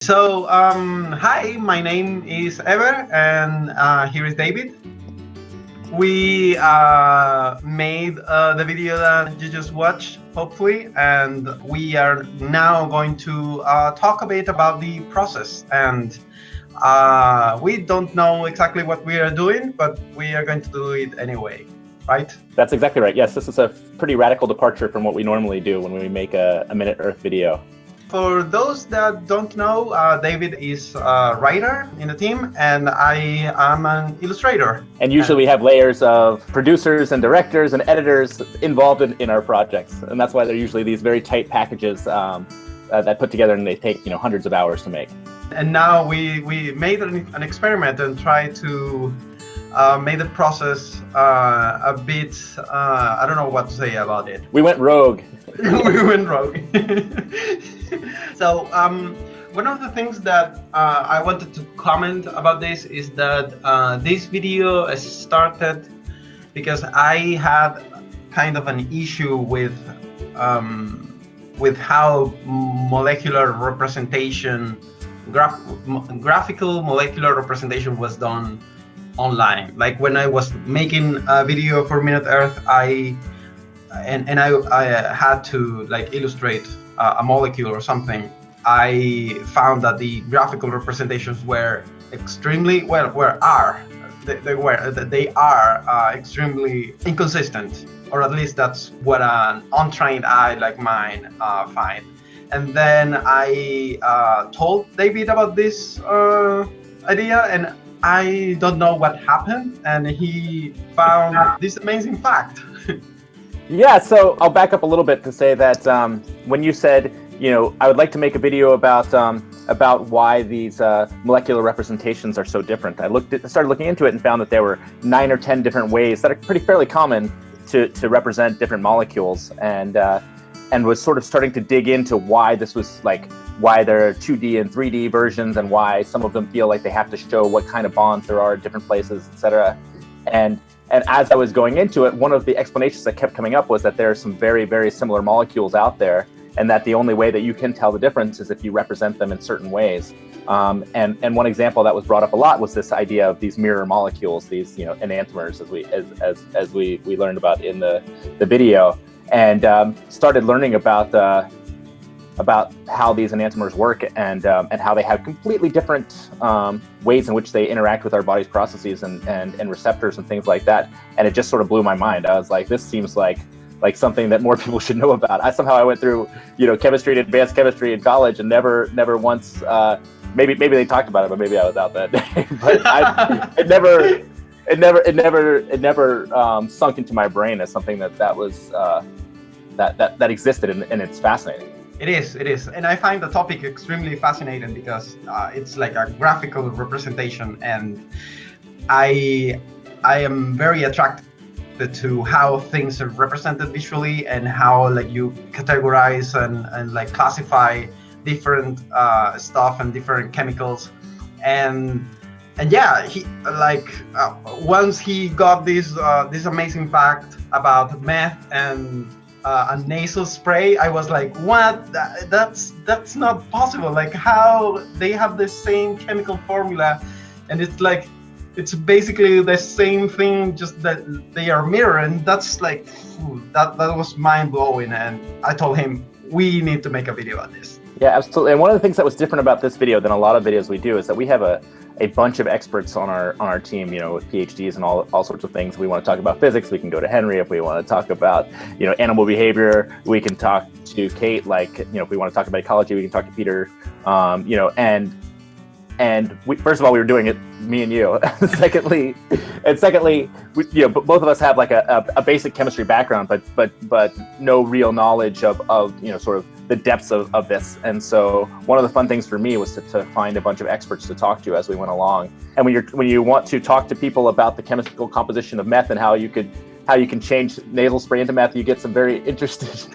Hi, my name is Ever, and here is David. We made the video that you just watched, hopefully, and we are now going to talk a bit about the process. And we don't know exactly what we are doing, but we are going to do it anyway, right? That's exactly right. Yes, this is a pretty radical departure from what we normally do when we make a Minute Earth video. For those that don't know, David is a writer in the team, and I am an illustrator. And usually we have layers of producers and directors and editors involved in our projects. And that's why they're usually these very tight packages that put together, and they take hundreds of hours to make. And now we made an experiment and tried to make the process a bit, I don't know what to say about it. We went rogue. We went rogue. So one of the things that I wanted to comment about this is that this video started because I had kind of an issue with how molecular representation, graphical molecular representation was done online. Like when I was making a video for Minute Earth, I had to like illustrate a molecule or something. I found that the graphical representations were extremely they are extremely inconsistent, or at least that's what an untrained eye like mine find. And then I told David about this idea, and I don't know what happened, and he found this amazing fact. Yeah, so I'll back up a little bit to say that when you said, I would like to make a video about why these molecular representations are so different, I started looking into it and found that there were 9 or 10 different ways that are fairly common to represent different molecules, and was sort of starting to dig into why this was why there are 2D and 3D versions, and why some of them feel like they have to show what kind of bonds there are at different places, etc. And as I was going into it, one of the explanations that kept coming up was that there are some very, very similar molecules out there, and that the only way that you can tell the difference is if you represent them in certain ways. And one example that was brought up a lot was this idea of these mirror molecules, these enantiomers, as we learned about in the video, and started learning about how these enantiomers work, and how they have completely different ways in which they interact with our body's processes and receptors and things like that. And it just sort of blew my mind. I was like, this seems like something that more people should know about. I went through chemistry and advanced chemistry in college and never once maybe they talked about it, but maybe I was out that day. But it never sunk into my brain as something that was that existed, and it's fascinating. It is, and I find the topic extremely fascinating because it's like a graphical representation, and I am very attracted to how things are represented visually, and how you categorize and classify different stuff and different chemicals, and yeah, he once he got this amazing fact about meth and a nasal spray, I was like, what? That's not possible. Like, how they have the same chemical formula, and it's basically the same thing, just that they are mirroring. That's that was mind blowing, and I told him we need to make a video on this. Yeah, absolutely. And one of the things that was different about this video than a lot of videos we do is that we have a bunch of experts on our team, with PhDs and all sorts of things. We want to talk about physics, we can go to Henry. If we want to talk about animal behavior, we can talk to Kate. If we want to talk about ecology, we can talk to Peter. And we, first of all, we were doing it, me and you. Secondly, both of us have a basic chemistry background, but no real knowledge of sort of the depths of this. And so one of the fun things for me was to find a bunch of experts to talk to as we went along. And when you want to talk to people about the chemical composition of meth and how you can change nasal spray into meth, you get some very interesting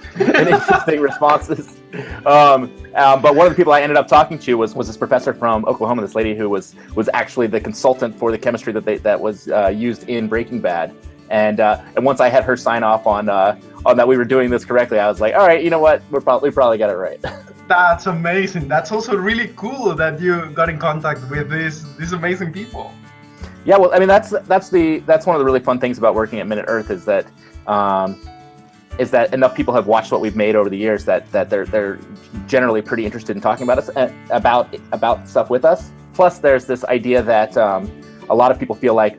responses. But one of the people I ended up talking to was this professor from Oklahoma, this lady who was actually the consultant for the chemistry that was used in Breaking Bad. And once I had her sign off on on that we were doing this correctly, I was like, all right, you know what, we probably got it right. That's amazing. That's also really cool that you got in contact with these amazing people. Yeah, well, I mean, that's one of the really fun things about working at Minute Earth is that enough people have watched what we've made over the years that they're generally pretty interested in talking about us, about stuff with us. Plus, there's this idea that a lot of people feel like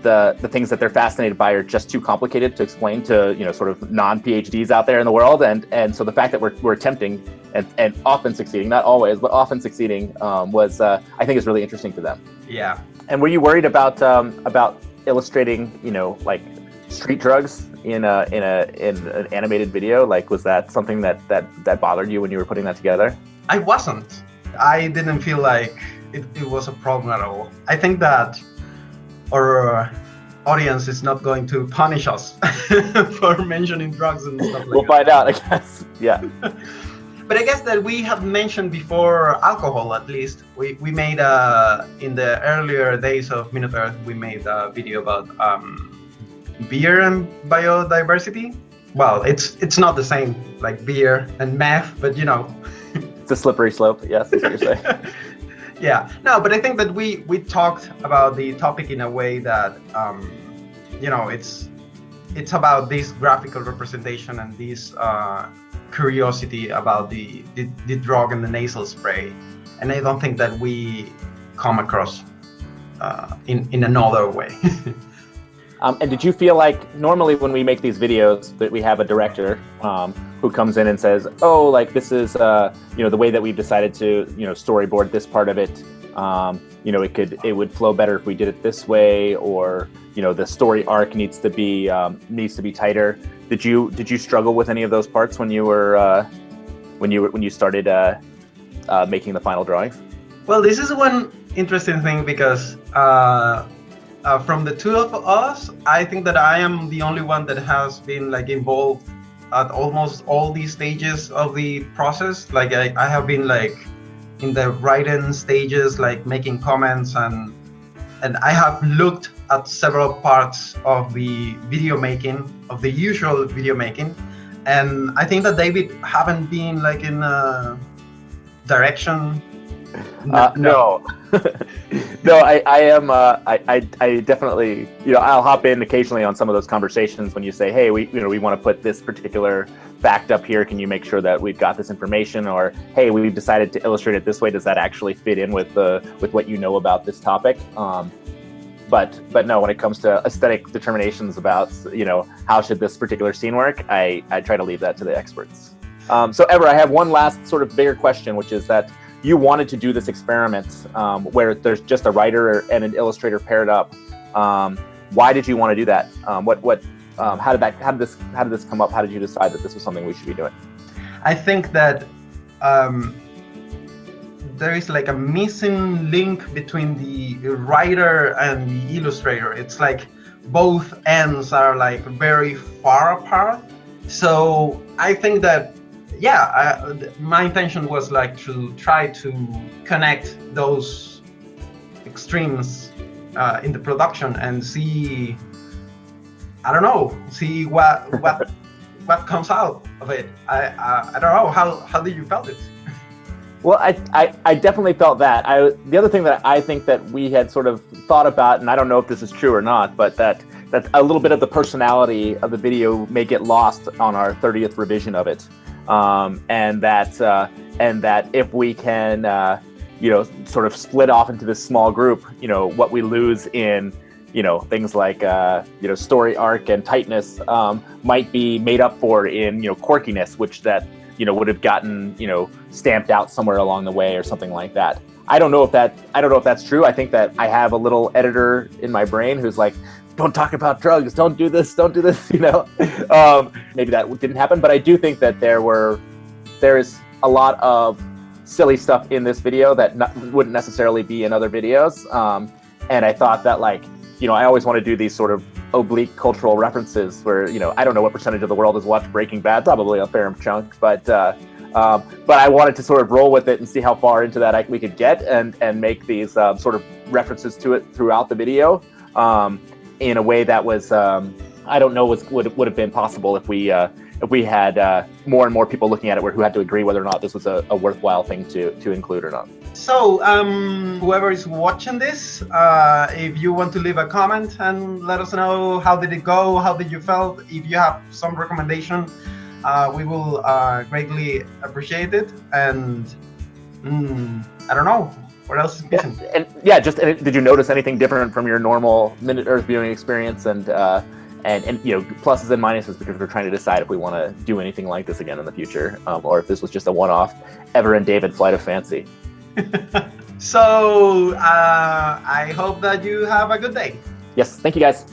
the things that they're fascinated by are just too complicated to explain to, you know, sort of non-PhDs out there in the world, and so the fact that we're attempting and often succeeding, not always, but often succeeding, was I think is really interesting to them. Yeah. And were you worried about illustrating, you know, like street drugs in an animated video? Like, was that something that bothered you when you were putting that together? I wasn't. I didn't feel like it was a problem at all. I think that our audience is not going to punish us for mentioning drugs and stuff like that. We'll find out, I guess. Yeah. But I guess that we have mentioned before alcohol, at least. We made in the earlier days of Minute Earth, we made a video about beer and biodiversity. Well, it's not the same like beer and meth, but you know. It's a slippery slope, yes, that's what you're saying. Yeah, no, but I think that we talked about the topic in a way that, you know, it's about this graphical representation and this curiosity about the drug and the nasal spray. And I don't think that we come across in another way. And did you feel like normally when we make these videos that we have a director who comes in and says, oh, like this is, you know, the way that we've decided to, you know, storyboard this part of it. You know, it would flow better if we did it this way, or, you know, the story arc needs to be tighter. Did you struggle with any of those parts when you were when you started making the final drawings? Well, this is one interesting thing because from the two of us, I think that I am the only one that has been like involved at almost all these stages of the process. Like I have been like in the writing stages, like making comments, and I have looked at several parts of the video making, of the usual video making, and I think that David haven't been like in a direction. No. No, I am. I definitely, you know, I'll hop in occasionally on some of those conversations when you say, hey, we want to put this particular fact up here. Can you make sure that we've got this information? Or, hey, we've decided to illustrate it this way. Does that actually fit in with what you know about this topic? But no, when it comes to aesthetic determinations about, you know, how should this particular scene work, I try to leave that to the experts. So Ever, I have one last sort of bigger question, which is that you wanted to do this experiment where there's just a writer and an illustrator paired up. Why did you want to do that? How did this come up? How did you decide that this was something we should be doing? I think that there is like a missing link between the writer and the illustrator. It's like both ends are like very far apart. So I think that, yeah, my intention was like to try to connect those extremes in the production and see, I don't know, see what comes out of it. I don't know, how did you felt it? Well, I definitely felt that. The other thing that I think that we had sort of thought about, and I don't know if this is true or not, but that a little bit of the personality of the video may get lost on our 30th revision of it. And that if we can, you know, sort of split off into this small group, you know, what we lose in, you know, things like, you know, story arc and tightness might be made up for in, you know, quirkiness, which that, you know, would have gotten, you know, stamped out somewhere along the way or something like that. I don't know if that's true. I think that I have a little editor in my brain who's like, don't talk about drugs, don't do this, you know. Maybe that didn't happen, but I do think that there is a lot of silly stuff in this video that wouldn't necessarily be in other videos. And I thought that, like, you know, I always want to do these sort of oblique cultural references where, you know, I don't know what percentage of the world has watched Breaking Bad, probably a fair chunk, but I wanted to sort of roll with it and see how far into that we could get and make these sort of references to it throughout the video in a way that was I don't know would have been possible if we had more and more people looking at it who had to agree whether or not this was a worthwhile thing to include or not. So, whoever is watching this, if you want to leave a comment and let us know how did it go, how did you felt, if you have some recommendation, we will greatly appreciate it. And I don't know what else is missing. Did you notice anything different from your normal Minute Earth viewing experience, and pluses and minuses, because we're trying to decide if we want to do anything like this again in the future, or if this was just a one-off Ever and David flight of fancy. So I hope that you have a good day. Yes, thank you guys.